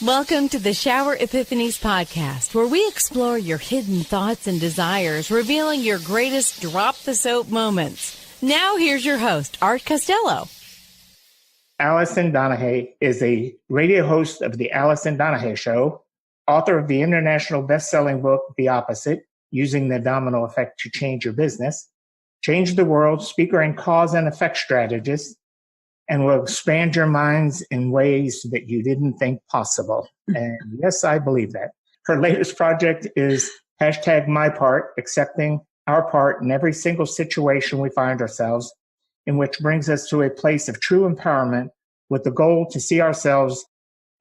Welcome to the Shower Epiphanies podcast, where we explore your hidden thoughts and desires, revealing your greatest drop the soap moments. Now here's your host, Art Costello. Alison Donaghey is a radio host of the Alison Donaghey Show, author of the international best-selling book, The Opposite, Using the Domino Effect to Change Your Business, Change the World, speaker and cause and effect strategist, and will expand your minds in ways that you didn't think possible. And yes, I believe that. Her latest project is #MyPart, accepting our part in every single situation we find ourselves in, which brings us to a place of true empowerment with the goal to see ourselves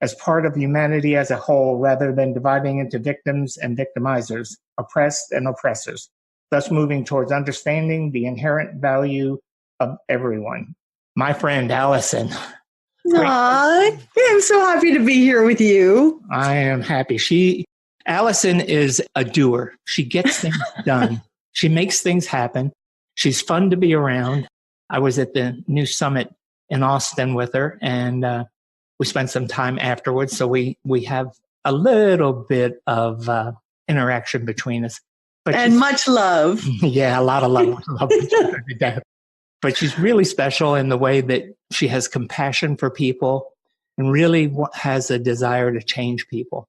as part of humanity as a whole, rather than dividing into victims and victimizers, oppressed and oppressors, thus moving towards understanding the inherent value of everyone. My friend, Alison. Aww, I'm so happy to be here with you. I am happy. Alison is a doer. She gets things done. She makes things happen. She's fun to be around. I was at the new summit in Austin with her, and we spent some time afterwards. So we have a little bit of interaction between us. And much love. Yeah, a lot of love. But she's really special in the way that she has compassion for people and really has a desire to change people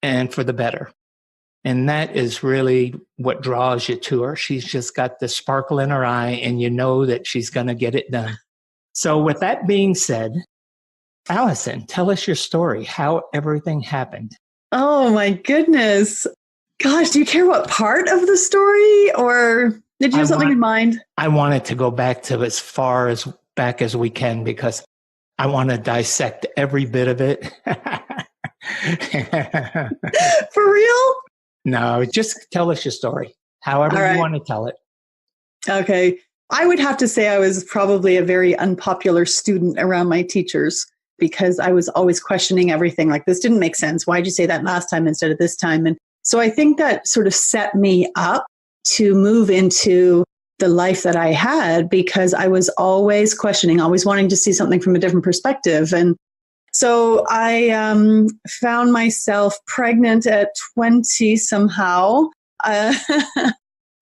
and for the better. And that is really what draws you to her. She's just got the sparkle in her eye, and you know that she's going to get it done. So with that being said, Alison, tell us your story, how everything happened. Oh, my goodness. Gosh, do you care what part of the story, or did you have something in mind? I wanted to go back to as far as back as we can, because I want to dissect every bit of it. For real? No, just tell us your story, however you want to tell it. Okay. I would have to say I was probably a very unpopular student around my teachers, because I was always questioning everything. Like, this didn't make sense. Why'd you say that last time instead of this time? And so I think that sort of set me up to move into the life that I had, because I was always questioning, always wanting to see something from a different perspective. And so I found myself pregnant at 20 somehow. And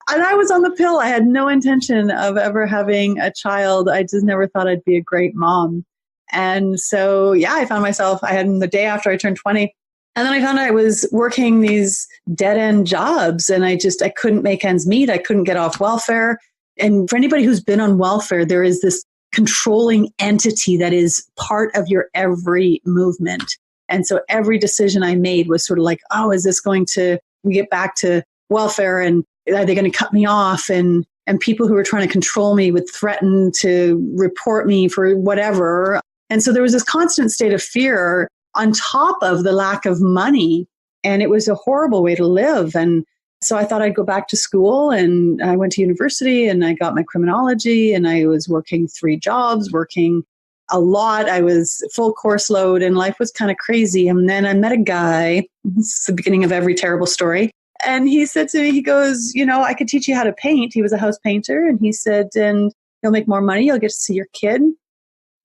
I was on the pill. I had no intention of ever having a child. I just never thought I'd be a great mom. And so, I found myself, I had the day after I turned 20. And then I found I was working these dead-end jobs, and I couldn't make ends meet. I couldn't get off welfare. And for anybody who's been on welfare, there is this controlling entity that is part of your every movement. And so every decision I made was sort of like, oh, is this going to get back to welfare? And are they going to cut me off? And people who were trying to control me would threaten to report me for whatever. And so there was this constant state of fear on top of the lack of money. And it was a horrible way to live. And so I thought I'd go back to school, and I went to university, and I got my criminology, and I was working 3 jobs, working a lot. I was full course load, and life was kind of crazy. And then I met a guy. This is the beginning of every terrible story. And he said to me, he goes, I could teach you how to paint. He was a house painter. And he said, and you'll make more money. You'll get to see your kid.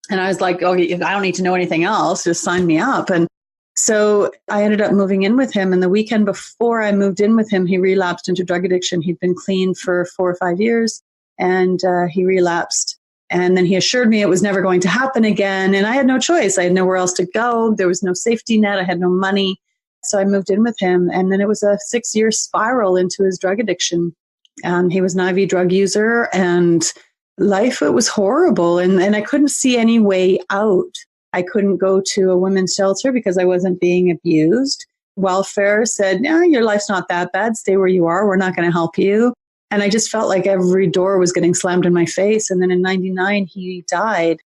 And I was like, oh, I don't need to know anything else. Just sign me up. And so I ended up moving in with him. And the weekend before I moved in with him, he relapsed into drug addiction. He'd been clean for 4 or 5 years, and he relapsed. And then he assured me it was never going to happen again. And I had no choice. I had nowhere else to go. There was no safety net. I had no money. So I moved in with him. And then it was a 6-year spiral into his drug addiction. He was an IV drug user, and life, it was horrible. And I couldn't see any way out. I couldn't go to a women's shelter because I wasn't being abused. Welfare said, no, your life's not that bad. Stay where you are. We're not going to help you. And I just felt like every door was getting slammed in my face. And then in 99, he died.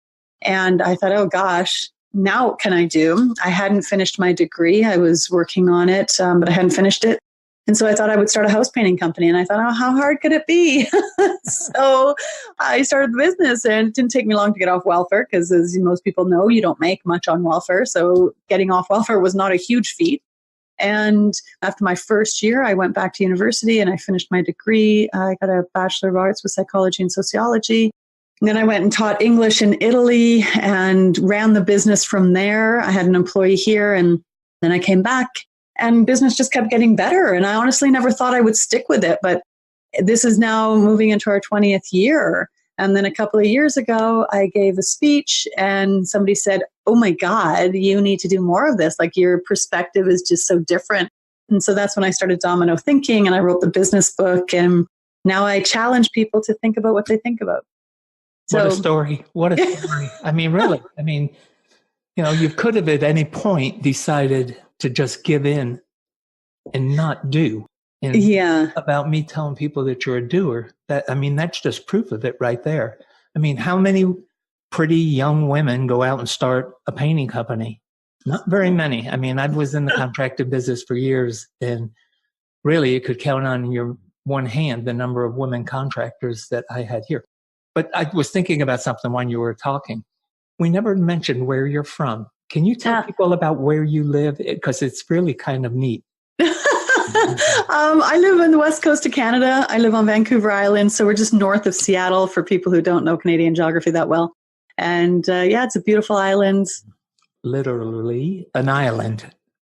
And I thought, oh gosh, now what can I do? I hadn't finished my degree. I was working on it, but I hadn't finished it. And so I thought I would start a house painting company. And I thought, oh, how hard could it be? So I started the business, and it didn't take me long to get off welfare, because as most people know, you don't make much on welfare. So getting off welfare was not a huge feat. And after my first year, I went back to university and I finished my degree. I got a Bachelor of Arts with Psychology and Sociology. And then I went and taught English in Italy and ran the business from there. I had an employee here, and Then I came back and business just kept getting better. And I honestly never thought I would stick with it. But this is now moving into our 20th year. And then a couple of years ago, I gave a speech and somebody said, oh my God, you need to do more of this. Like your perspective is just so different. And so that's when I started Domino Thinking and I wrote the business book. And now I challenge people to think about what they think about. What a story. What a story. I mean, really, you could have at any point decided to just give in and not do. And about me telling people that you're a doer, that's just proof of it right there. I mean, how many pretty young women go out and start a painting company? Not very many. I mean, I was in the contractor business for years, and really you could count on your one hand the number of women contractors that I had here. But I was thinking about something when you were talking. We never mentioned where you're from. Can you tell people about where you live? Because it's really kind of neat. I live on the west coast of Canada. I live on Vancouver Island. So we're just north of Seattle for people who don't know Canadian geography that well. And it's a beautiful island. Literally an island.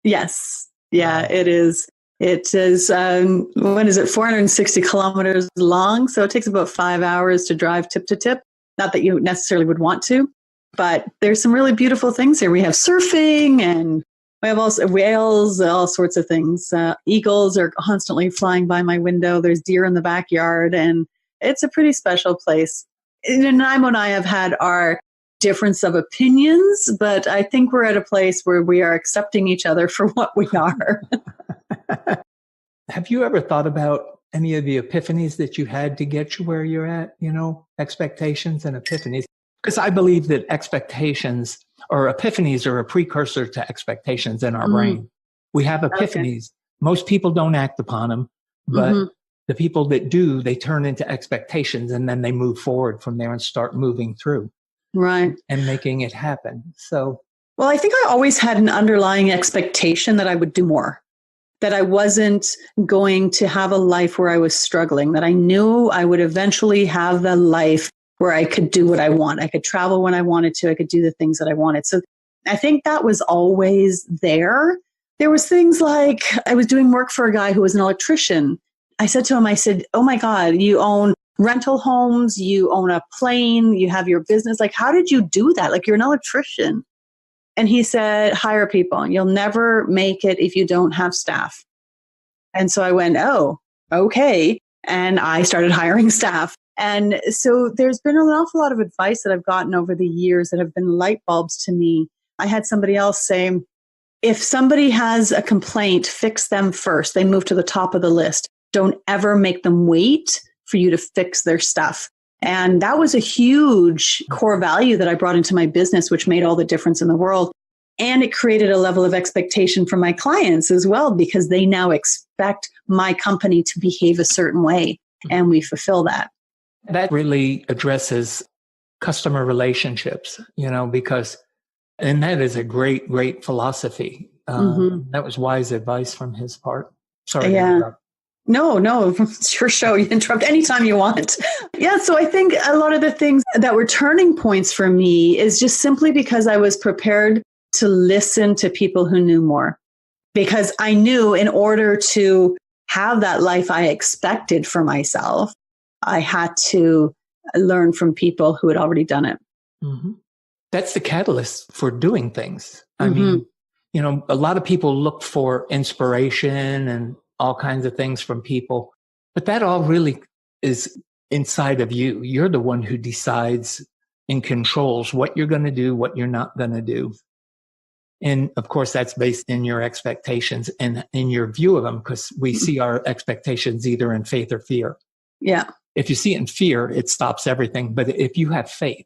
Yes. Yeah, it is. It is, 460 kilometers long. So it takes about 5 hours to drive tip to tip. Not that you necessarily would want to, but there's some really beautiful things here. We have surfing and we have also whales, all sorts of things. Eagles are constantly flying by my window. There's deer in the backyard, and it's a pretty special place. Nanaimo and I have had our difference of opinions, but I think we're at a place where we are accepting each other for what we are. Have you ever thought about any of the epiphanies that you had to get you where you're at? Expectations and epiphanies. Because I believe that expectations or epiphanies are a precursor to expectations in our brain. We have epiphanies. Okay. Most people don't act upon them, but the people that do, they turn into expectations, and then they move forward from there and start moving through. Right. And making it happen. So, well, I think I always had an underlying expectation that I would do more, that I wasn't going to have a life where I was struggling, that I knew I would eventually have the life where I could do what I want. I could travel when I wanted to. I could do the things that I wanted. So I think that was always there. There was things like I was doing work for a guy who was an electrician. I said to him, oh my God, you own rental homes, you own a plane, you have your business. Like, how did you do that? Like, you're an electrician. And he said, hire people. You'll never make it if you don't have staff. And so I went, oh, okay. And I started hiring staff. And so there's been an awful lot of advice that I've gotten over the years that have been light bulbs to me. I had somebody else say, if somebody has a complaint, fix them first. They move to the top of the list. Don't ever make them wait for you to fix their stuff. And that was a huge core value that I brought into my business, which made all the difference in the world. And it created a level of expectation from my clients as well, because they now expect my company to behave a certain way. And we fulfill that. That really addresses customer relationships, because, and that is a great, great philosophy. That was wise advice from his part. Sorry. Yeah. No, it's your show. You interrupt anytime you want. Yeah, so I think a lot of the things that were turning points for me is just simply because I was prepared to listen to people who knew more. Because I knew in order to have that life I expected for myself, I had to learn from people who had already done it. Mm-hmm. That's the catalyst for doing things. I mean, a lot of people look for inspiration and all kinds of things from people, but that all really is inside of you. You're the one who decides and controls what you're going to do, what you're not going to do. And of course, that's based in your expectations and in your view of them, because we see our expectations either in faith or fear. Yeah. If you see it in fear, it stops everything. But if you have faith,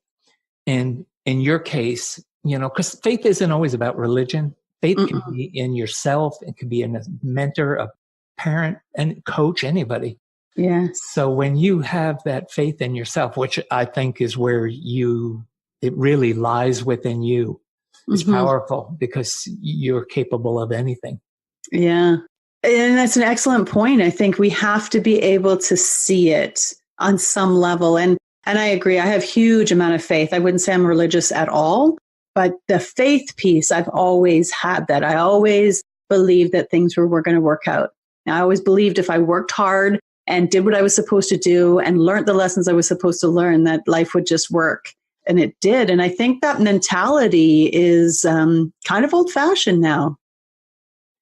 and in your case, because faith isn't always about religion. Faith can be in yourself. It can be in a mentor, a parent, and coach, anybody. Yeah. So when you have that faith in yourself, which I think is where it really lies within you, it's powerful because you're capable of anything. Yeah. And that's an excellent point. I think we have to be able to see it on some level. And I agree. I have huge amount of faith. I wouldn't say I'm religious at all, But the faith piece, I've always had that. I always believed that things were going to work out. I always believed if I worked hard and did what I was supposed to do and learned the lessons I was supposed to learn, that life would just work. And it did. And I think that mentality is kind of old-fashioned now.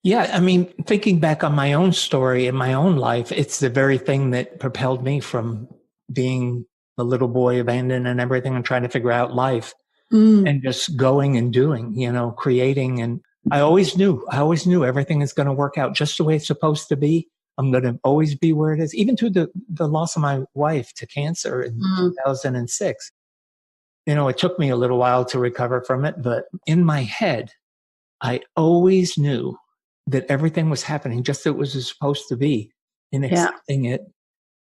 Yeah, I mean, thinking back on my own story in my own life, it's the very thing that propelled me from being a little boy abandoned and everything and trying to figure out life and just going and doing, creating. And I always knew everything is going to work out just the way it's supposed to be. I'm going to always be where it is, even through the loss of my wife to cancer in 2006. It took me a little while to recover from it, but in my head, I always knew that everything was happening just as it was supposed to be, and accepting it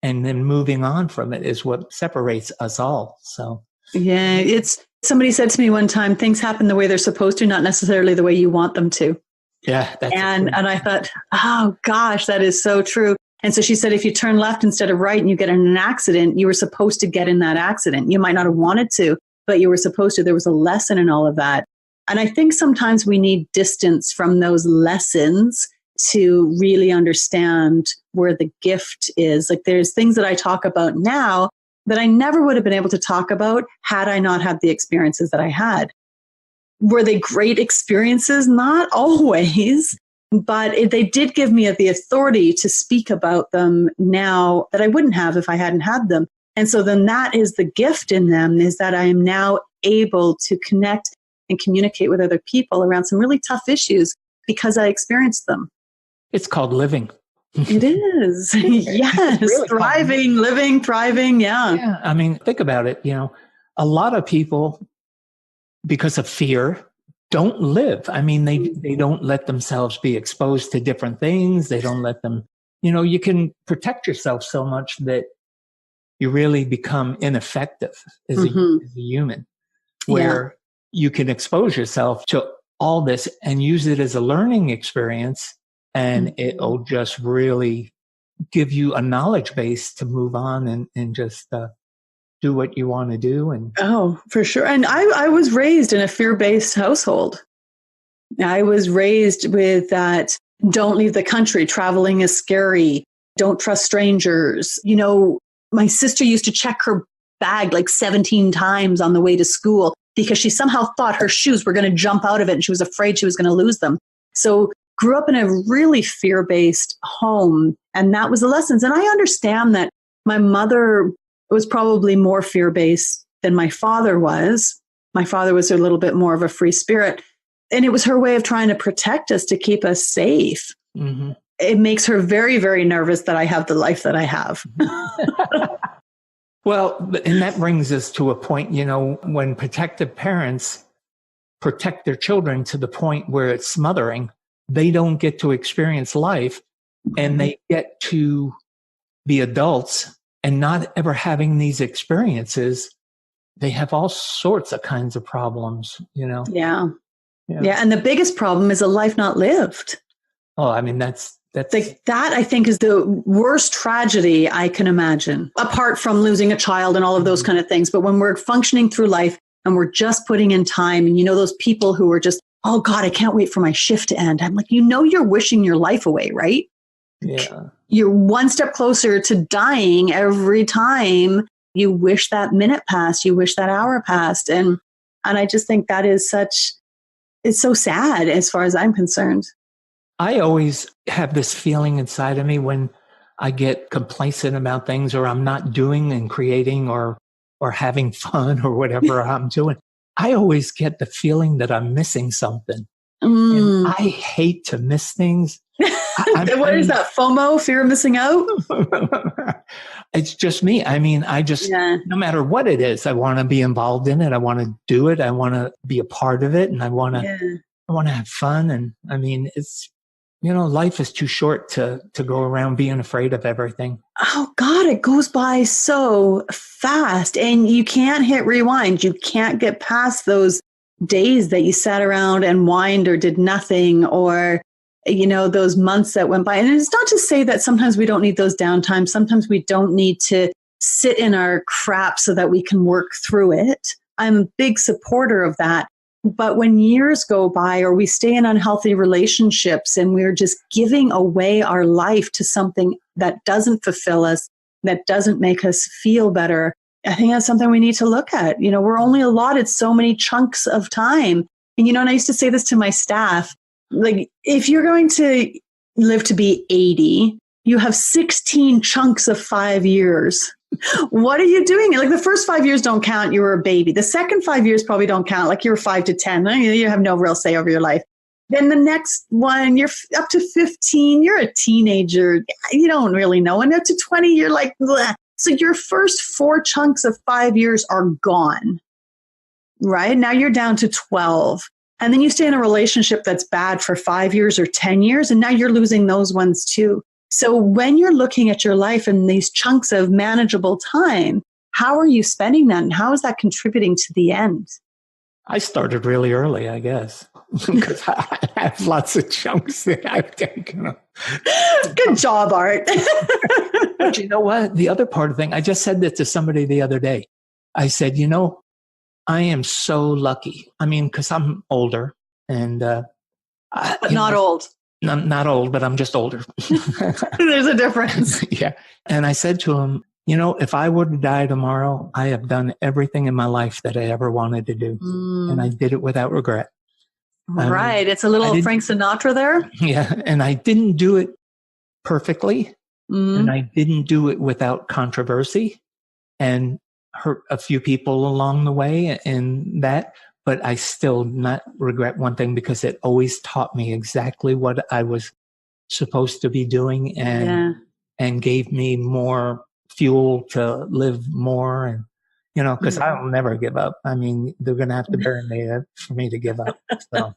and then moving on from it is what separates us all. So, yeah, somebody said to me one time, things happen the way they're supposed to, not necessarily the way you want them to. Yeah. And I thought, oh gosh, that is so true. And so she said, if you turn left instead of right and you get in an accident, you were supposed to get in that accident. You might not have wanted to, but you were supposed to. There was a lesson in all of that. And I think sometimes we need distance from those lessons to really understand where the gift is. Like there's things that I talk about now that I never would have been able to talk about had I not had the experiences that I had. Were they great experiences? Not always, but they did give me the authority to speak about them now that I wouldn't have if I hadn't had them. And so then that is the gift in them, is that I am now able to connect and communicate with other people around some really tough issues because I experienced them. It's called living. It is. Yes. Really thriving, fun. Living, thriving. Yeah. I mean, think about it. A lot of people, because of fear, don't live. I mean, they don't let themselves be exposed to different things. They don't let them, you can protect yourself so much that you really become ineffective as a human, where you can expose yourself to all this and use it as a learning experience, and it'll just really give you a knowledge base to move on and just do what you want to do. And oh, for sure. And I was raised in a fear-based household. I was raised with that, don't leave the country, traveling is scary, don't trust strangers. My sister used to check her bag like 17 times on the way to school because she somehow thought her shoes were going to jump out of it and she was afraid she was going to lose them. So grew up in a really fear-based home, and that was the lessons. And I understand that my mother was probably more fear-based than my father was. My father was a little bit more of a free spirit, and it was her way of trying to protect us, to keep us safe. Mm-hmm. It makes her very, very nervous that I have the life that I have. Well, and that brings us to a point, when protective parents protect their children to the point where it's smothering, they don't get to experience life, and they get to be adults and not ever having these experiences. They have all sorts of kinds of problems, Yeah. And the biggest problem is a life not lived. Oh, I mean, that's like that, I think, is the worst tragedy I can imagine, apart from losing a child and all of those kind of things. But when we're functioning through life and we're just putting in time, and those people who are just, oh God, I can't wait for my shift to end. I'm like, you're wishing your life away, right? Yeah. You're one step closer to dying every time you wish that minute passed, you wish that hour passed. And I just think that is it's so sad as far as I'm concerned. I always have this feeling inside of me when I get complacent about things, or I'm not doing and creating or having fun or whatever I'm doing. I always get the feeling that I'm missing something. And I hate to miss things. What is that? FOMO, fear of missing out? It's just me. I mean, no matter what it is, I want to be involved in it. I want to do it. I want to be a part of it. And I want to have fun. And I mean, it's, life is too short to go around being afraid of everything. Oh God, it goes by so fast, and you can't hit rewind. You can't get past those days that you sat around and whined or did nothing, or, those months that went by. And it's not to say that sometimes we don't need those downtimes. Sometimes we don't need to sit in our crap so that we can work through it. I'm a big supporter of that. But when years go by or we stay in unhealthy relationships and we're just giving away our life to something that doesn't fulfill us, that doesn't make us feel better, I think that's something we need to look at. We're only allotted so many chunks of time. And, and I used to say this to my staff, like, if you're going to live to be 80, you have 16 chunks of 5 years. What are you doing? Like, the first 5 years don't count. You were a baby. The second 5 years probably don't count. Like, you're 5 to 10. You have no real say over your life. Then the next one, you're up to 15. You're a teenager. You don't really know. And up to 20, you're like, bleh. So your first 4 chunks of 5 years are gone, right? Now you're down to 12. And then you stay in a relationship that's bad for 5 years or 10 years. And now you're losing those ones too. So when you're looking at your life in these chunks of manageable time, how are you spending that? And how is that contributing to the end? I started really early, I guess, because I have lots of chunks that I've taken. Good job, Art. But you know what? The other part of the thing, I just said that to somebody the other day. I said, I am so lucky. I mean, because I'm older and... but not old. I'm not old, but I'm just older. There's a difference. Yeah. And I said to him, if I were to die tomorrow, I have done everything in my life that I ever wanted to do. And I did it without regret. Right. It's a little Frank Sinatra there. Yeah. And I didn't do it perfectly. And I didn't do it without controversy and hurt a few people along the way and that. But I still not regret one thing because it always taught me exactly what I was supposed to be doing and gave me more fuel to live more. And, because I'll never give up. I mean, they're going to have to bury me for me to give up. So.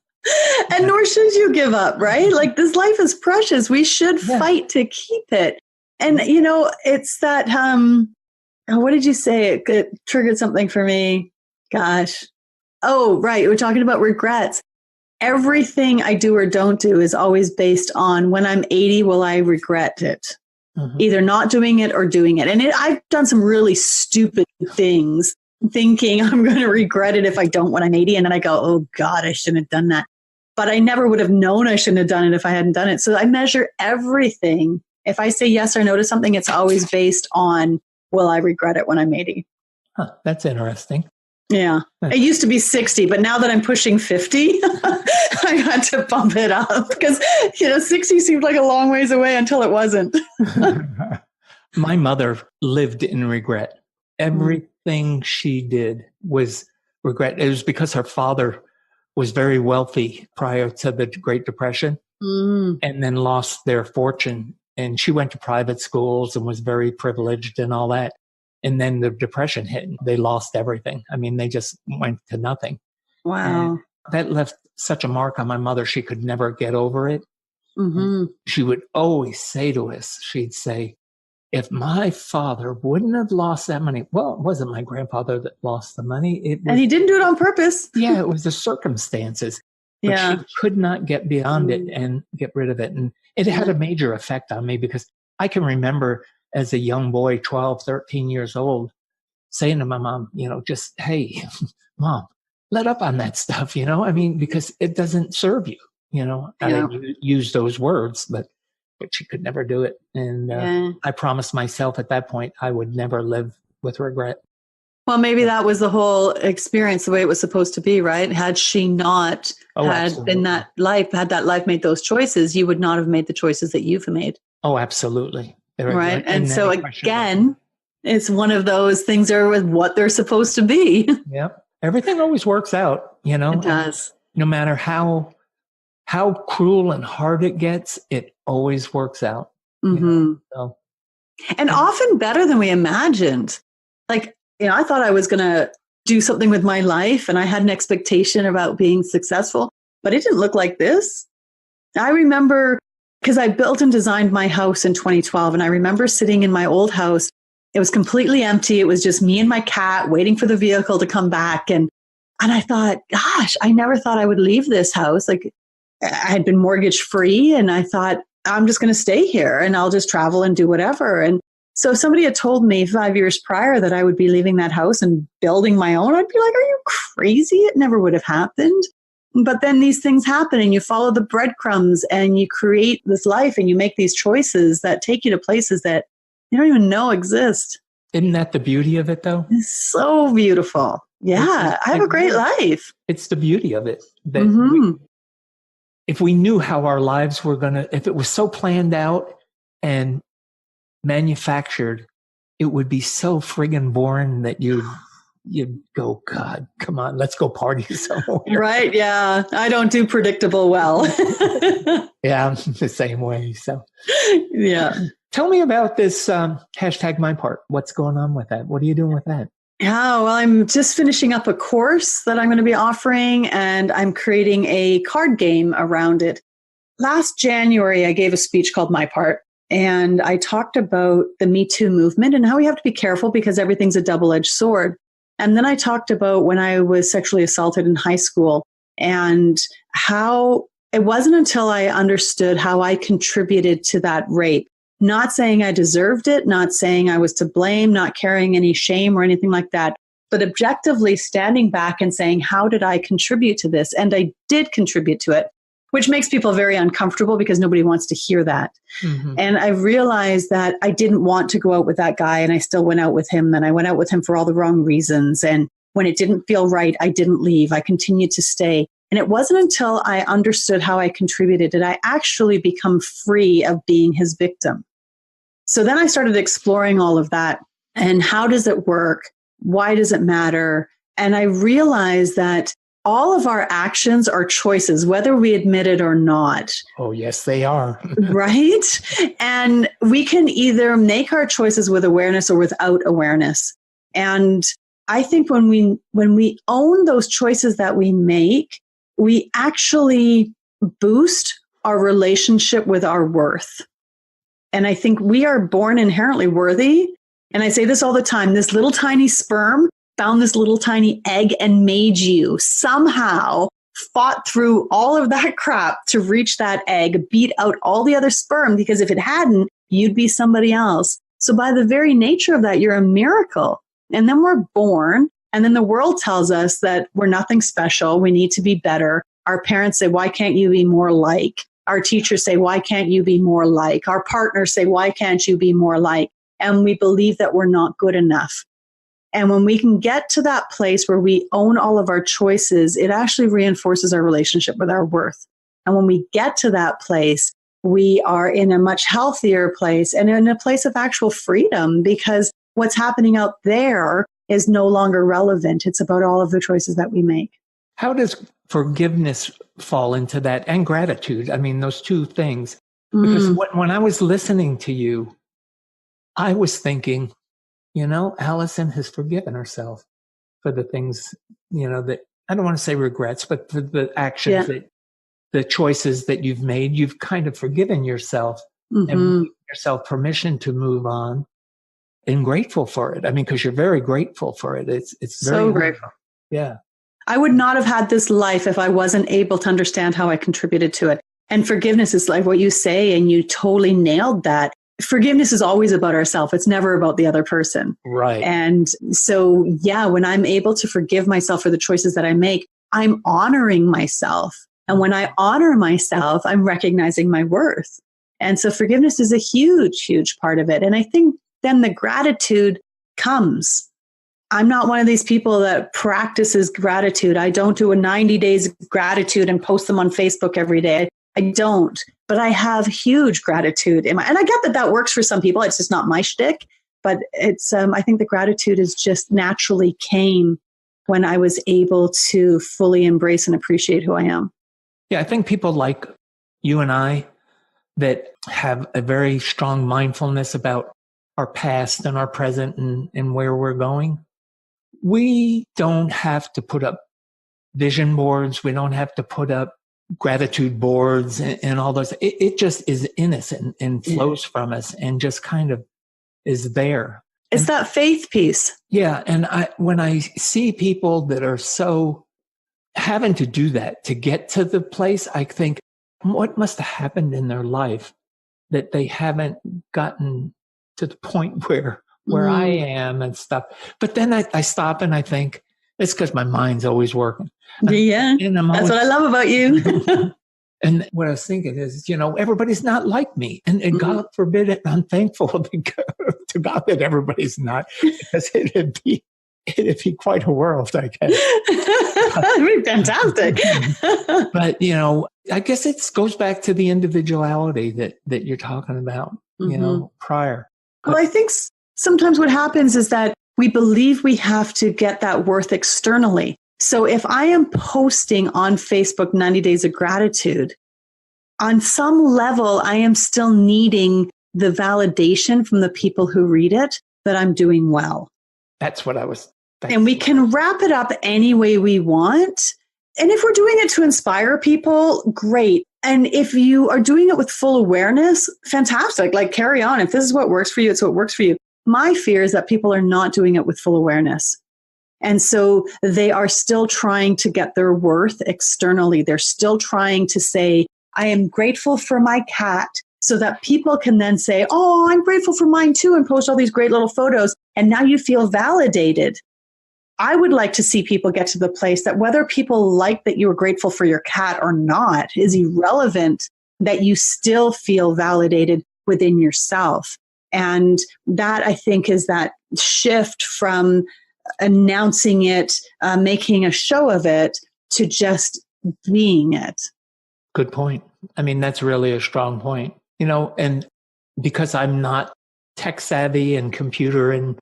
And nor should you give up, right? Like, this life is precious. We should fight to keep it. And, it's that, what did you say? It triggered something for me. Gosh. Oh, right. We're talking about regrets. Everything I do or don't do is always based on when I'm 80, will I regret it? Either not doing it or doing it. And I've done some really stupid things thinking I'm going to regret it if I don't when I'm 80. And then I go, oh God, I shouldn't have done that. But I never would have known I shouldn't have done it if I hadn't done it. So I measure everything. If I say yes or no to something, it's always based on, will I regret it when I'm 80? Huh, that's interesting. Yeah. It used to be 60, but now that I'm pushing 50, I had to bump it up because, 60 seemed like a long ways away until it wasn't. My mother lived in regret. Everything she did was regret. It was because her father was very wealthy prior to the Great Depression and then lost their fortune. And she went to private schools and was very privileged and all that. And then the Depression hit and they lost everything. I mean, they just went to nothing. Wow. And that left such a mark on my mother. She could never get over it. She would always say to us, she'd say, if my father wouldn't have lost that money, well, it wasn't my grandfather that lost the money. And he didn't do it on purpose. Yeah, it was the circumstances. But she could not get beyond it and get rid of it. And it had a major effect on me because I can remember as a young boy, 12, 13 years old, saying to my mom, just, hey, Mom, let up on that stuff, I mean, because it doesn't serve you, I didn't use those words, but she could never do it. And I promised myself at that point, I would never live with regret. Well, maybe that was the whole experience, the way it was supposed to be, right? Had she not been that life, had that life made those choices, you would not have made the choices that you've made. Oh, absolutely. Right. And so again, it's one of those things are with what they're supposed to be. Yep. Everything always works out, It does. No matter how cruel and hard it gets, it always works out. So. And often better than we imagined. Like, I thought I was going to do something with my life and I had an expectation about being successful, but it didn't look like this. I remember because I built and designed my house in 2012. And I remember sitting in my old house. It was completely empty. It was just me and my cat waiting for the vehicle to come back. And I thought, gosh, I never thought I would leave this house. Like, I had been mortgage free and I thought, I'm just going to stay here and I'll just travel and do whatever. And So if somebody had told me 5 years prior that I would be leaving that house and building my own, I'd be like, are you crazy? It never would have happened. But then these things happen and you follow the breadcrumbs and you create this life and you make these choices that take you to places that you don't even know exist. Isn't that the beauty of it, though? It's so beautiful. Yeah, I have a great life. It's the beauty of it. That if we knew how our lives were going to, if it was so planned out and manufactured, it would be so friggin' boring that you'd go, God, come on, let's go party somewhere. Right, yeah. I don't do predictable well. Yeah, I'm the same way. So, yeah. Tell me about this hashtag my part. What's going on with that? What are you doing with that? Yeah, well, I'm just finishing up a course that I'm going to be offering, and I'm creating a card game around it. Last January, I gave a speech called My Part, and I talked about the Me Too movement and how we have to be careful because everything's a double-edged sword. And then I talked about when I was sexually assaulted in high school and how it wasn't until I understood how I contributed to that rape. Not saying I deserved it, not saying I was to blame, not carrying any shame or anything like that, but objectively standing back and saying, how did I contribute to this? And I did contribute to it, which makes people very uncomfortable because nobody wants to hear that. Mm-hmm. And I realized that I didn't want to go out with that guy, and I still went out with him, and I went out with him for all the wrong reasons. And when it didn't feel right, I didn't leave. I continued to stay. And it wasn't until I understood how I contributed did I actually become free of being his victim. So then I started exploring all of that and how does it work? Why does it matter? And I realized that all of our actions are choices, whether we admit it or not. Oh, yes, they are. Right? And we can either make our choices with awareness or without awareness. And I think when we own those choices that we make, we actually boost our relationship with our worth. And I think we are born inherently worthy. And I say this all the time, this little tiny sperm found this little tiny egg and made you, somehow fought through all of that crap to reach that egg, beat out all the other sperm, because if it hadn't, you'd be somebody else. So by the very nature of that, you're a miracle. And then we're born, and then the world tells us that we're nothing special. We need to be better. Our parents say, why can't you be more like? Our teachers say, why can't you be more like? Our partners say, why can't you be more like? And we believe that we're not good enough. And when we can get to that place where we own all of our choices, it actually reinforces our relationship with our worth. And when we get to that place, we are in a much healthier place and in a place of actual freedom, because what's happening out there is no longer relevant. It's about all of the choices that we make. How does forgiveness fall into that, and gratitude? I mean, those two things. Because when I was listening to you, I was thinking, Alison has forgiven herself for the things, that I don't want to say regrets, but for the actions the choices that you've made. You've kind of forgiven yourself and given yourself permission to move on, and grateful for it. I mean, because you're very grateful for it. It's very so grateful. Yeah. I would not have had this life if I wasn't able to understand how I contributed to it. And forgiveness is like what you say, and you totally nailed that. Forgiveness is always about ourselves. It's never about the other person. Right. And so, when I'm able to forgive myself for the choices that I make, I'm honoring myself. And when I honor myself, I'm recognizing my worth. And so forgiveness is a huge, huge part of it. And I think then the gratitude comes. I'm not one of these people that practices gratitude. I don't do a 90 days of gratitude and post them on Facebook every day. I don't, but I have huge gratitude and I get that works for some people. It's just not my shtick, but it's, I think the gratitude is just naturally came when I was able to fully embrace and appreciate who I am. Yeah. I think people like you and I that have a very strong mindfulness about our past and our present and where we're going. We don't have to put up vision boards. We don't have to put up gratitude boards and all those. It just is innocent and flows from us and just kind of is there. It's that faith piece. Yeah. And when I see people that are so having to do that to get to the place, I think, what must have happened in their life that they haven't gotten to the point where I am and stuff. But then I stop and I think, it's because my mind's always working. Yeah, that's what I love about you. And what I was thinking is, everybody's not like me. And God forbid it, I'm thankful to God that everybody's not, because it'd be quite a world, I guess. It'd be fantastic. But, I guess it goes back to the individuality that you're talking about, prior. Well, I think sometimes what happens is that we believe we have to get that worth externally. So if I am posting on Facebook 90 Days of Gratitude, on some level, I am still needing the validation from the people who read it that I'm doing well. That's what I was thinking. And we can wrap it up any way we want. And if we're doing it to inspire people, great. And if you are doing it with full awareness, fantastic. Like, carry on. If this is what works for you, it's what works for you. My fear is that people are not doing it with full awareness. And so they are still trying to get their worth externally. They're still trying to say, I am grateful for my cat, so that people can then say, oh, I'm grateful for mine too, and post all these great little photos. And now you feel validated. I would like to see people get to the place that whether people like that you are grateful for your cat or not is irrelevant, that you still feel validated within yourself. And that, I think, is that shift from announcing it, making a show of it, to just being it. Good point. I mean, that's really a strong point, and because I'm not tech savvy and computer and,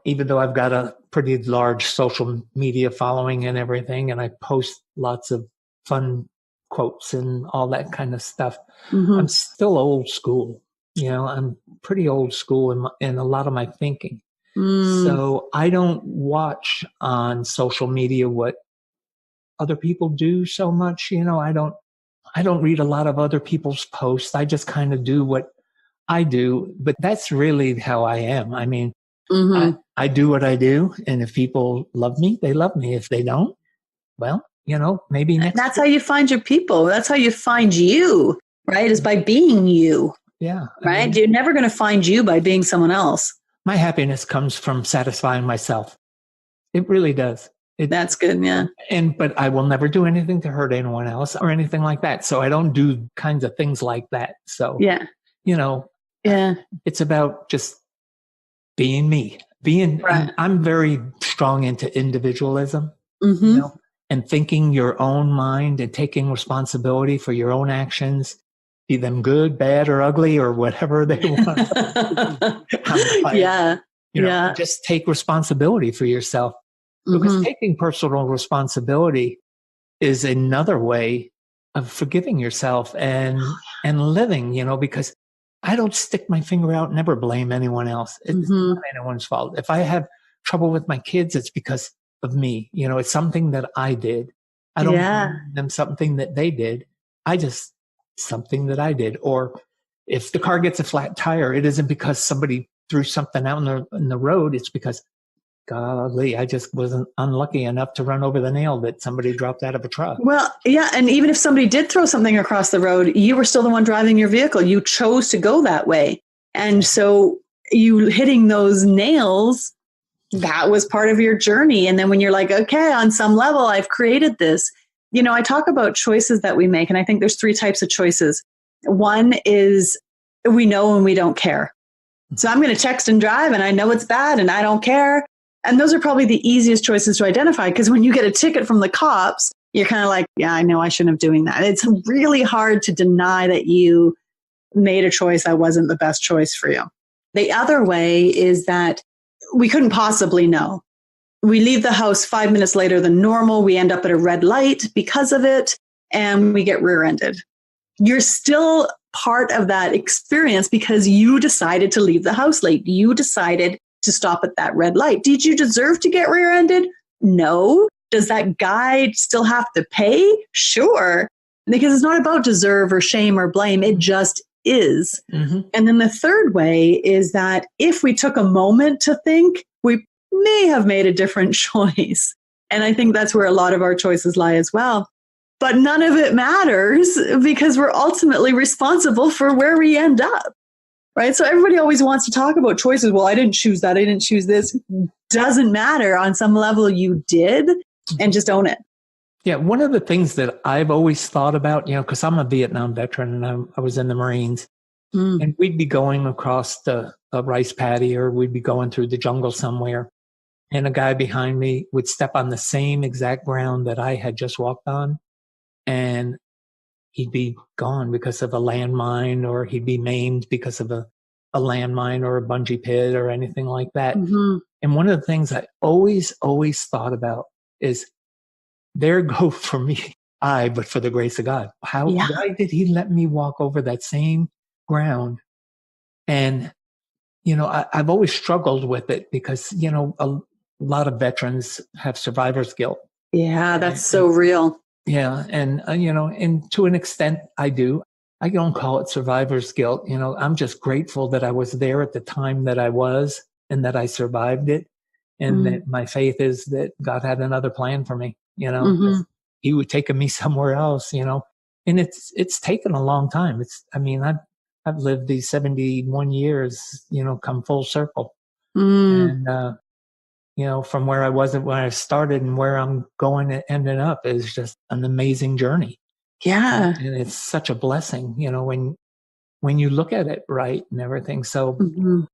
even though I've got a pretty large social media following and everything, and I post lots of fun quotes and all that kind of stuff, I'm still old school. I'm pretty old school in a lot of my thinking. So I don't watch on social media what other people do so much. I don't read a lot of other people's posts. I just kind of do what I do. But that's really how I am. I mean, I do what I do. And if people love me, they love me. If they don't, well, maybe next. That's how you find your people. That's how you find you, right? Is by being you. Yeah. Right? I mean, you're never going to find you by being someone else. My happiness comes from satisfying myself. It really does. That's good, yeah. But I will never do anything to hurt anyone else or anything like that. So I don't do kinds of things like that. So, yeah. It's about just being me. Right. I'm very strong into individualism, and thinking your own mind and taking responsibility for your own actions, be them good, bad, or ugly, or whatever they want. Just take responsibility for yourself. Because taking personal responsibility is another way of forgiving yourself and living, because I don't stick my finger out, never blame anyone else. It's not anyone's fault. If I have trouble with my kids, it's because of me. It's something that I did. I don't blame them something that they did. Something that I did. Or if the car gets a flat tire, it isn't because somebody threw something out in the road. It's because, golly, I just wasn't unlucky enough to run over the nail that somebody dropped out of a truck. Well, yeah. And even if somebody did throw something across the road, you were still the one driving your vehicle. You chose to go that way. And so you hitting those nails, that was part of your journey. And then when you're like, okay, on some level, I've created this. I talk about choices that we make, and I think there's 3 types of choices. One is we know and we don't care. So I'm going to text and drive, and I know it's bad, and I don't care. And those are probably the easiest choices to identify, because when you get a ticket from the cops, you're kind of like, yeah, I know I shouldn't have doing that. It's really hard to deny that you made a choice that wasn't the best choice for you. The other way is that we couldn't possibly know. We leave the house 5 minutes later than normal. We end up at a red light because of it, and we get rear-ended. You're still part of that experience because you decided to leave the house late. You decided to stop at that red light. Did you deserve to get rear-ended? No. Does that guy still have to pay? Sure. Because it's not about deserve or shame or blame. It just is. And then the third way is that if we took a moment to think, we may have made a different choice. And I think that's where a lot of our choices lie as well. But none of it matters because we're ultimately responsible for where we end up. right? So everybody always wants to talk about choices. Well, I didn't choose that. I didn't choose this. Doesn't matter. On some level, you did, and just own it. Yeah, one of the things that I've always thought about, because I'm a Vietnam veteran and I was in the Marines, and we'd be going across a rice paddy, or we'd be going through the jungle somewhere, and a guy behind me would step on the same exact ground that I had just walked on, and he'd be gone because of a landmine, or he'd be maimed because of a landmine or a bungee pit or anything like that. And one of the things I always thought about is, there go for me, but for the grace of God. Why did he let me walk over that same ground? And, I've always struggled with it because, a lot of veterans have survivor's guilt. Yeah, that's so real. Yeah. And, and to an extent I do. I don't call it survivor's guilt. I'm just grateful that I was there at the time that I was, and that I survived it. And that my faith is that God had another plan for me. He would take me somewhere else, and it's taken a long time. I've lived these 71 years, come full circle. And, from where I was when I started and where I'm going and ending up is just an amazing journey. Yeah. And it's such a blessing, when you look at it right and everything. So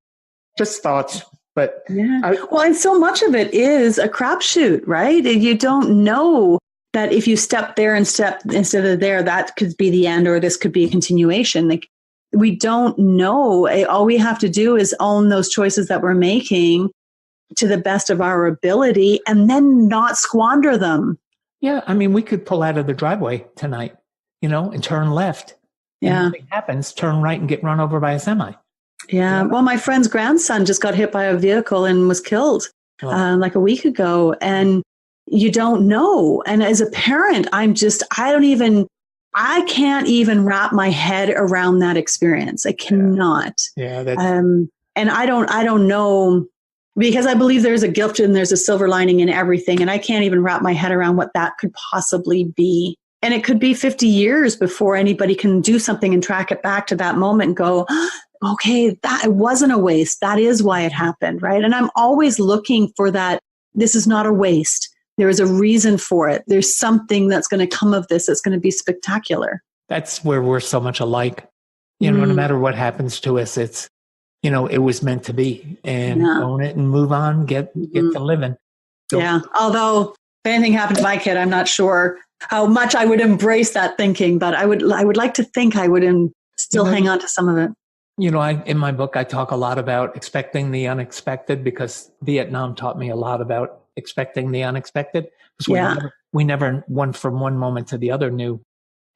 just thoughts. But and so much of it is a crapshoot, right? You don't know that if you step there and step instead of there, that could be the end, or this could be a continuation. Like, we don't know. All we have to do is own those choices that we're making to the best of our ability, and then not squander them. Yeah, we could pull out of the driveway tonight, and turn left. Yeah, nothing happens. Turn right and get run over by a semi. Yeah. Well, my friend's grandson just got hit by a vehicle and was killed like a week ago. And you don't know. And as a parent, I can't even wrap my head around that experience. I cannot. Yeah. And I don't know, because I believe there's a gift and there's a silver lining in everything. And I can't even wrap my head around what that could possibly be. And it could be 50 years before anybody can do something and track it back to that moment and go, okay, that wasn't a waste. That is why it happened, right? And I'm always looking for that. This is not a waste. There is a reason for it. There's something that's going to come of this that's going to be spectacular. That's where we're so much alike. No matter what happens to us, it's, it was meant to be, and own it and move on, get to living. So, yeah. Although if anything happened to my kid, I'm not sure how much I would embrace that thinking, but I would like to think I would still hang on to some of it. In my book, I talk a lot about expecting the unexpected, because Vietnam taught me a lot about expecting the unexpected. We never one from one moment to the other knew.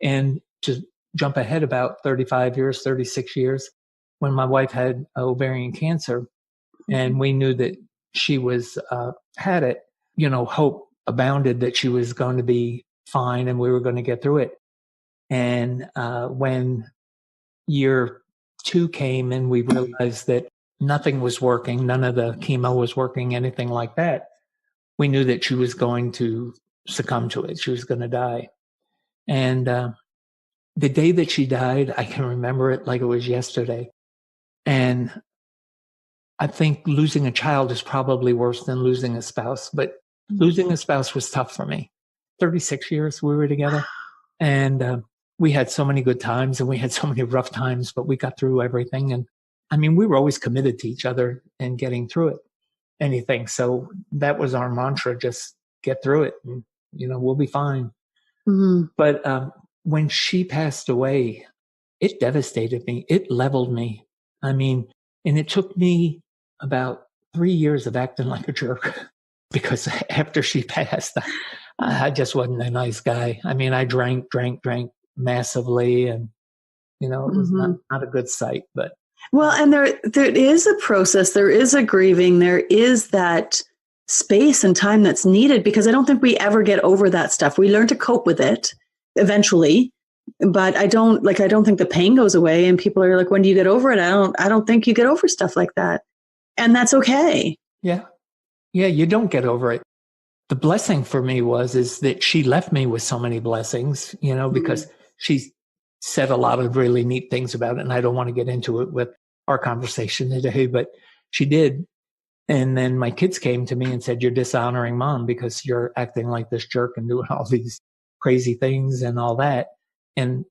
And to jump ahead about 35 years, 36 years, when my wife had ovarian cancer, and we knew that she was had it, hope abounded that she was going to be fine and we were going to get through it. And when year 2 came and we realized that nothing was working, none of the chemo was working, anything like that, we knew that she was going to succumb to it. She was going to die. And the day that she died, I can remember it like it was yesterday. And I think losing a child is probably worse than losing a spouse, but losing a spouse was tough for me. 36 years we were together, and we had so many good times and we had so many rough times, but we got through everything. And we were always committed to each other and getting through it, anything. So that was our mantra, just get through it and, we'll be fine. Mm-hmm. But when she passed away, it devastated me. It leveled me. And it took me about 3 years of acting like a jerk, because after she passed, I just wasn't a nice guy. I drank massively, and, it was not a good sight, but. Well, and there is a process, there is a grieving, there is that space and time that's needed, because I don't think we ever get over that stuff. We learn to cope with it eventually, but I don't think the pain goes away, and people are like, when do you get over it? I don't think you get over stuff like that. And that's okay. Yeah. Yeah. You don't get over it. The blessing for me is that she left me with so many blessings, because she said a lot of really neat things about it. And I don't want to get into it with our conversation today, but she did. And then my kids came to me and said, you're dishonoring mom because you're acting like this jerk and doing all these crazy things and all that. And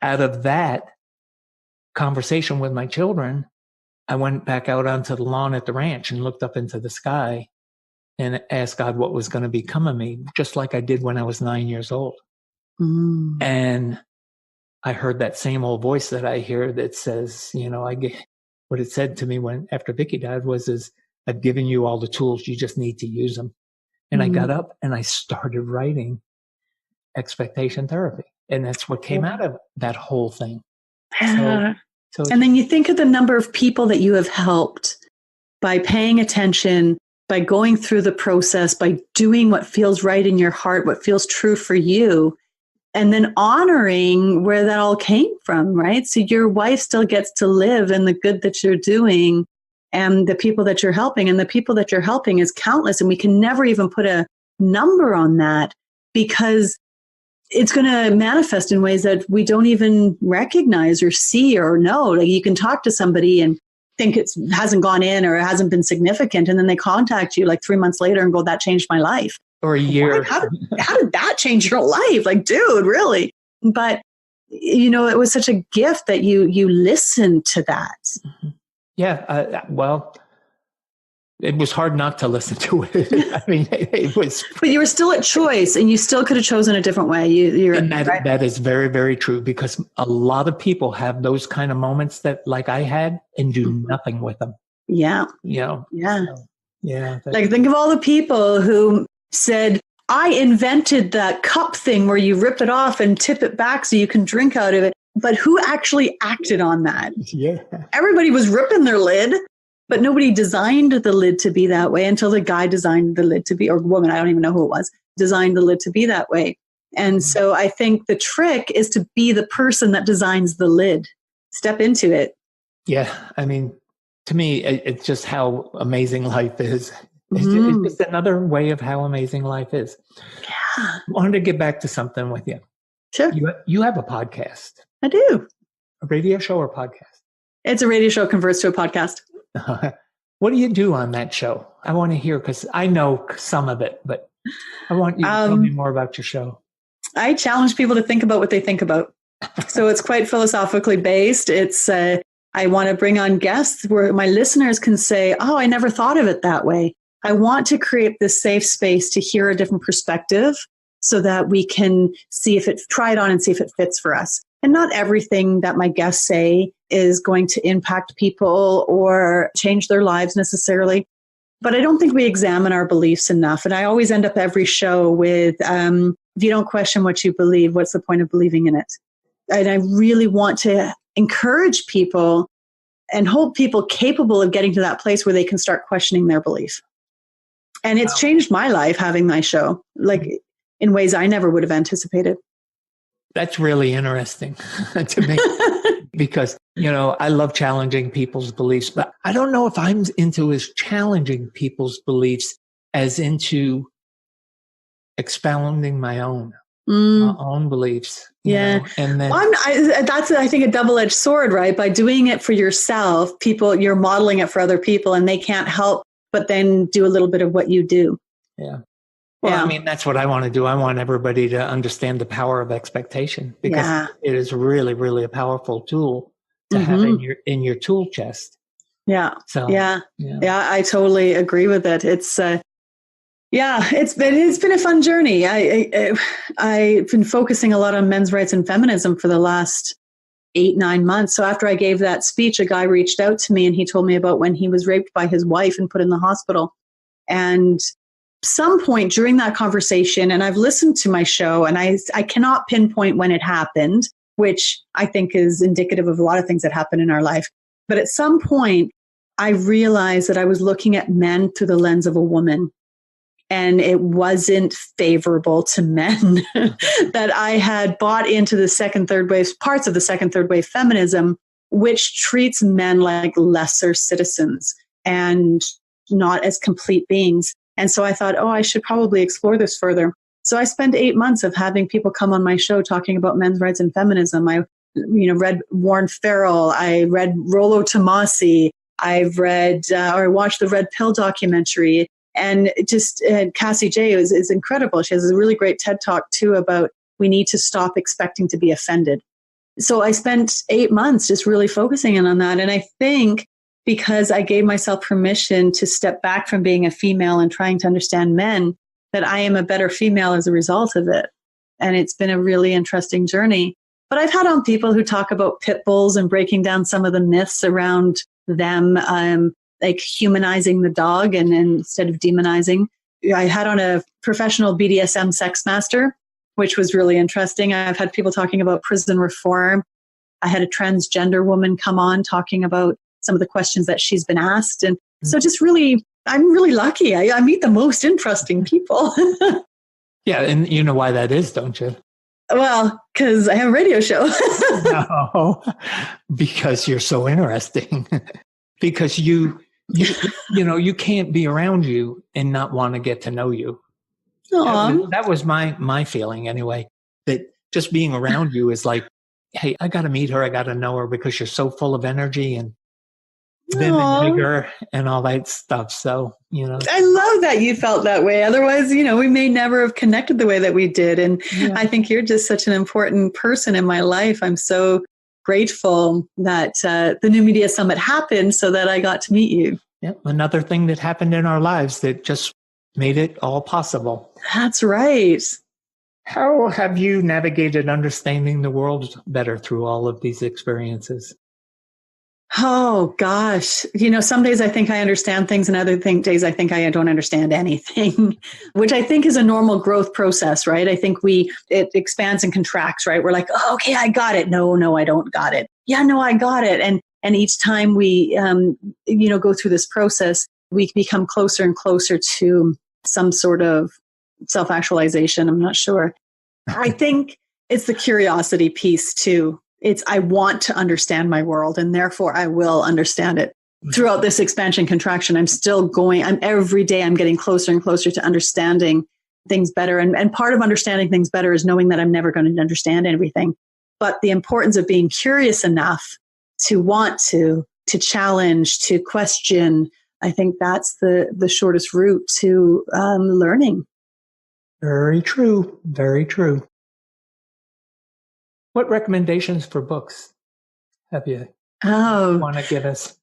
out of that conversation with my children, I went back out onto the lawn at the ranch and looked up into the sky and asked God what was going to become of me, just like I did when I was 9 years old. Mm. And I heard that same old voice that I hear that says, what it said to me after Vicky died is, I've given you all the tools. You just need to use them. And I got up and I started writing expectation therapy. And that's what came out of that whole thing. So and then you think of the number of people that you have helped by paying attention, by going through the process, by doing what feels right in your heart, what feels true for you, and then honoring where that all came from, right? So your wife still gets to live in the good that you're doing and the people that you're helping. And the people that you're helping is countless. And we can never even put a number on that because it's going to manifest in ways that we don't even recognize or see or know. Like you can talk to somebody and think it hasn't gone in or it hasn't been significant. And then they contact you like 3 months later and go, that changed my life. Or a year. How did that change your life? Like, dude, really? But, it was such a gift that you listened to that. Mm-hmm. Yeah. Well, it was hard not to listen to it. I mean, it was. But you were still at choice and you still could have chosen a different way. That is very, very true because a lot of people have those kind of moments that like I had and do nothing with them. Yeah. Yeah. So, yeah. Like think of all the people who said, I invented that cup thing where you rip it off and tip it back so you can drink out of it. But who actually acted on that? Yeah. Everybody was ripping their lid, but nobody designed the lid to be that way until the guy designed the lid to be, or woman, I don't even know who it was, designed the lid to be that way. And so I think the trick is to be the person that designs the lid. Step into it. Yeah. I mean, to me, it's just how amazing life is. It's just another way of how amazing life is. Yeah. I wanted to get back to something with you. Sure. You have a podcast. I do. A radio show or podcast? It's a radio show converts to a podcast. What do you do on that show? I want to hear because I know some of it, but I want you to tell me more about your show. I challenge people to think about what they think about. So it's quite philosophically based. It's I want to bring on guests where my listeners can say, oh, I never thought of it that way. I want to create this safe space to hear a different perspective so that we can try it on and see if it fits for us. And not everything that my guests say is going to impact people or change their lives necessarily. But I don't think we examine our beliefs enough. And I always end up every show with, if you don't question what you believe, what's the point of believing in it? And I really want to encourage people and hold people capable of getting to that place where they can start questioning their belief. And it's changed my life having my show, like in ways I never would have anticipated. That's really interesting to me because, I love challenging people's beliefs, but I don't know if I'm into as challenging people's beliefs as into expounding my own beliefs. Yeah. And then that's, I think, a double-edged sword, right? By doing it for yourself, you're modeling it for other people and they can't help but then do a little bit of what you do. Yeah. Well, I mean, that's what I want to do. I want everybody to understand the power of expectation because it is really, really a powerful tool to have in your tool chest. Yeah. So yeah, I totally agree with it. It's it's been a fun journey. I've been focusing a lot on men's rights and feminism for the last 8-9 months. So after I gave that speech, a guy reached out to me and he told me about when he was raped by his wife and put in the hospital. And some point during that conversation, and I've listened to my show and I cannot pinpoint when it happened, which I think is indicative of a lot of things that happen in our life. But at some point, I realized that I was looking at men through the lens of a woman. And it wasn't favorable to men that I had bought into the parts of the second, third wave feminism, which treats men like lesser citizens and not as complete beings. And so I thought, I should probably explore this further. So I spent 8 months of having people come on my show talking about men's rights and feminism. I read Warren Farrell. I read Rollo Tomassi. I've read or watched the Red Pill documentary. And just Cassie J is incredible. She has a really great TED Talk too about we need to stop expecting to be offended. So I spent 8 months just really focusing in on that. And I think because I gave myself permission to step back from being a female and trying to understand men, that I am a better female as a result of it. And it's been a really interesting journey. But I've had on people who talk about pit bulls and breaking down some of the myths around them, like humanizing the dog and instead of demonizing. I had on a professional BDSM sex master, which was really interesting. I've had people talking about prison reform. I had a transgender woman come on talking about some of the questions that she's been asked. And so just really, I'm really lucky. I meet the most interesting people. Yeah. And you know why that is, don't you? Well, because I have a radio show. No, because you're so interesting. Because you can't be around you and not want to get to know you. That was my feeling anyway, that just being around you is like, hey, I got to meet her. I got to know her because you're so full of energy and vim and vigor and all that stuff. So, I love that you felt that way. Otherwise, we may never have connected the way that we did. And I think you're just such an important person in my life. I'm so grateful that the New Media Summit happened so that I got to meet you. Yeah, another thing that happened in our lives that just made it all possible. That's right. How have you navigated understanding the world better through all of these experiences? Oh, gosh. Some days I think I understand things and other days I think I don't understand anything, which I think is a normal growth process, right? I think it expands and contracts, right? We're like, oh, okay, I got it. No, I don't got it. Yeah, no, I got it. And each time we, go through this process, we become closer and closer to some sort of self-actualization. I'm not sure. I think it's the curiosity piece too. I want to understand my world and therefore I will understand it. Throughout this expansion contraction, every day I'm getting closer and closer to understanding things better. And part of understanding things better is knowing that I'm never going to understand everything. But the importance of being curious enough to want to challenge, to question, I think that's the shortest route to learning. Very true. Very true. What recommendations for books have you want to give us?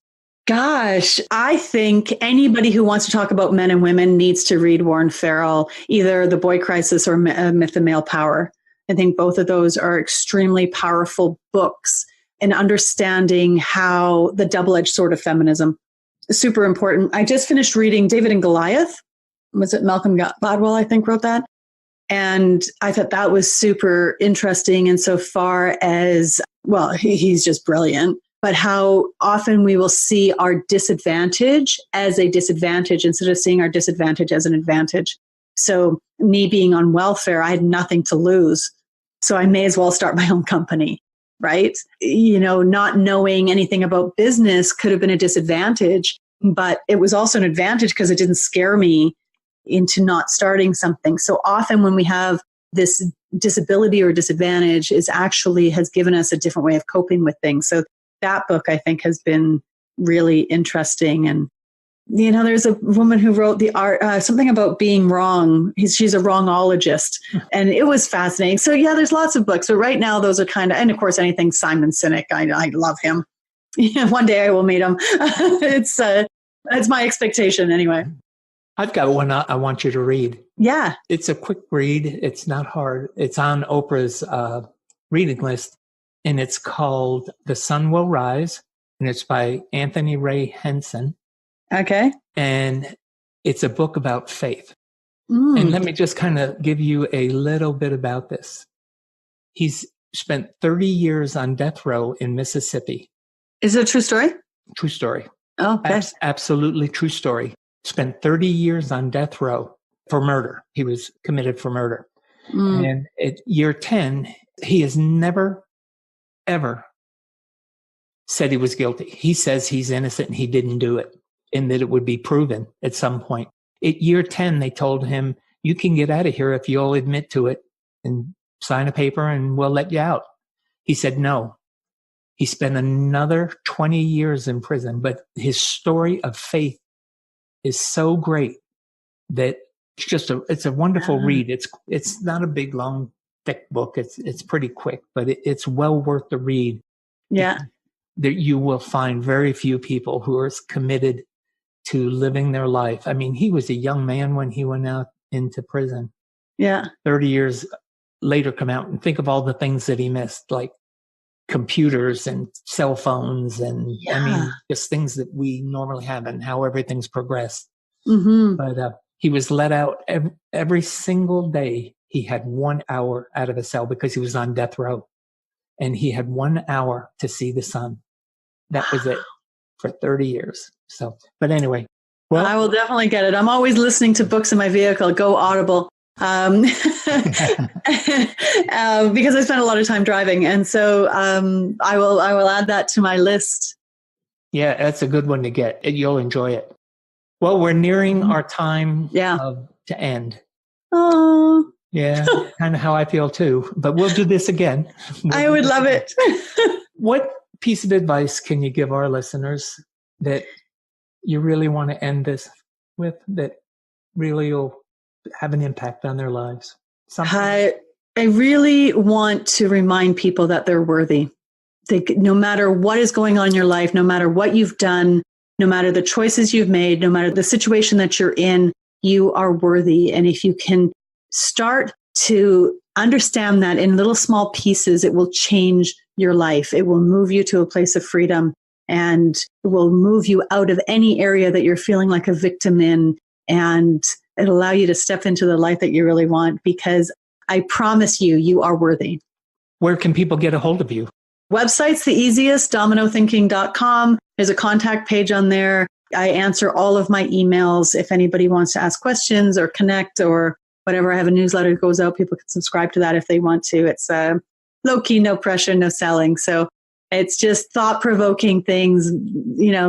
Gosh, I think anybody who wants to talk about men and women needs to read Warren Farrell, either The Boy Crisis or Myth of Male Power. I think both of those are extremely powerful books in understanding how the double-edged sword of feminism is super important. I just finished reading David and Goliath. Was it Malcolm Gladwell, I think, wrote that? And I thought that was super interesting insofar as, well, he's just brilliant, but how often we will see our disadvantage as a disadvantage instead of seeing our disadvantage as an advantage. So me being on welfare, I had nothing to lose. So I may as well start my own company, right? Not knowing anything about business could have been a disadvantage, but it was also an advantage because it didn't scare me into not starting something. So often when we have this disability or disadvantage has given us a different way of coping with things. So that book I think has been really interesting. And, there's a woman who wrote the art, something about being wrong. She's a wrongologist and it was fascinating. So yeah, there's lots of books. So right now those are and of course anything Simon Sinek, I love him. One day I will meet him. It's my expectation anyway. I've got one I want you to read. Yeah. It's a quick read. It's not hard. It's on Oprah's reading list, and it's called The Sun Will Rise, and it's by Rae Henson. Okay. And it's a book about faith. And let me just kind of give you a little bit about this. He's spent 30 years on death row in Mississippi. Is it a true story? True story. Oh, okay. Absolutely true story. Spent 30 years on death row for murder. He was committed for murder. And at year 10, he has never, ever said he was guilty. He says he's innocent and he didn't do it and that it would be proven at some point. At year 10, they told him, you can get out of here if you'll admit to it and sign a paper and we'll let you out. He said, no, He spent another 20 years in prison, but his story of faith is so great that it's a wonderful read. It's not a big, long, thick book. It's pretty quick, but it's well worth the read. Yeah. That you will find very few people who are as committed to living their life. I mean, he was a young man when he went out into prison. Yeah. 30 years later come out and think of all the things that he missed, like computers and cell phones and I mean, just things that we normally have and how everything's progressed. Mm-hmm. But he was let out every single day. He had 1 hour out of a cell because he was on death row. And he had 1 hour to see the sun. That was it for 30 years. So, but anyway. Well, I will definitely get it. I'm always listening to books in my vehicle. Go Audible. Because I spend a lot of time driving. And so I will add that to my list. Yeah, that's a good one to get. You'll enjoy it. Well, we're nearing our time to end. Oh, yeah, kind of how I feel too. But we'll do this again. I would love it. What piece of advice can you give our listeners that you really want to end this with that really will have an impact on their lives? I really want to remind people that they're worthy. No matter what is going on in your life, no matter what you've done, no matter the choices you've made, no matter the situation that you're in, you are worthy. And if you can start to understand that in little small pieces, it will change your life. It will move you to a place of freedom and it will move you out of any area that you're feeling like a victim in. And it'll allow you to step into the life that you really want, because I promise you, you are worthy. Where can people get a hold of you? Website's the easiest, dominothinking.com. There's a contact page on there. I answer all of my emails. If anybody wants to ask questions or connect or whatever, I have a newsletter that goes out. People can subscribe to that if they want to. It's low key, no pressure, no selling. So it's just thought-provoking things,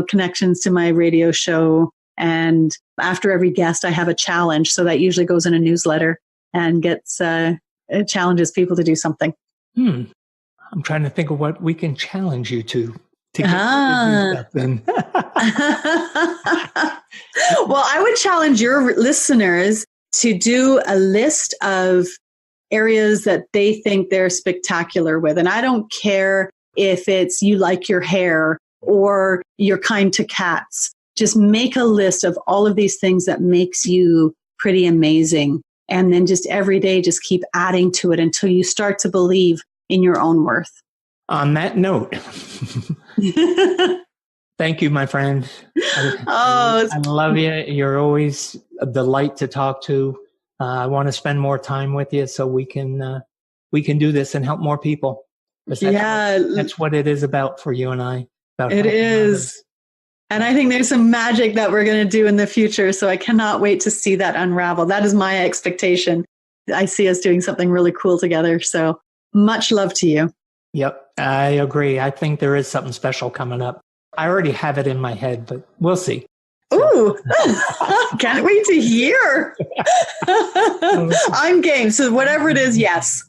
connections to my radio show. And after every guest, I have a challenge. So that usually goes in a newsletter and gets it challenges people to do something. I'm trying to think of what we can challenge you to get stuff then. Well, I would challenge your listeners to do a list of areas that they think they're spectacular with. And I don't care if it's you like your hair or you're kind to cats. Just make a list of all of these things that makes you pretty amazing. And then just every day, just keep adding to it until you start to believe in your own worth. On that note, thank you, my friend. I love you. You're always a delight to talk to. I want to spend more time with you so we can do this and help more people. That's what it is about for you and I. It is. Others. And I think there's some magic that we're going to do in the future. So I cannot wait to see that unravel. That is my expectation. I see us doing something really cool together. So much love to you. Yep, I agree. I think there is something special coming up. I already have it in my head, but we'll see. Ooh, can't wait to hear. I'm game. So whatever it is, yes.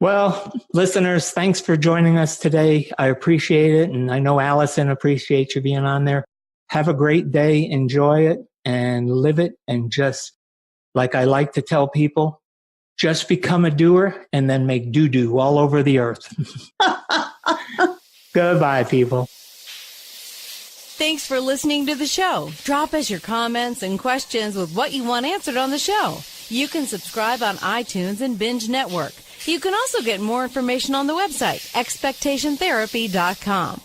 Well, listeners, thanks for joining us today. I appreciate it. And I know Alison appreciates you being on there. Have a great day. Enjoy it and live it. And just like I like to tell people, just become a doer and then make doo-doo all over the earth. Goodbye, people. Thanks for listening to the show. Drop us your comments and questions with what you want answered on the show. You can subscribe on iTunes and Binge Network. You can also get more information on the website, expectationtherapy.com.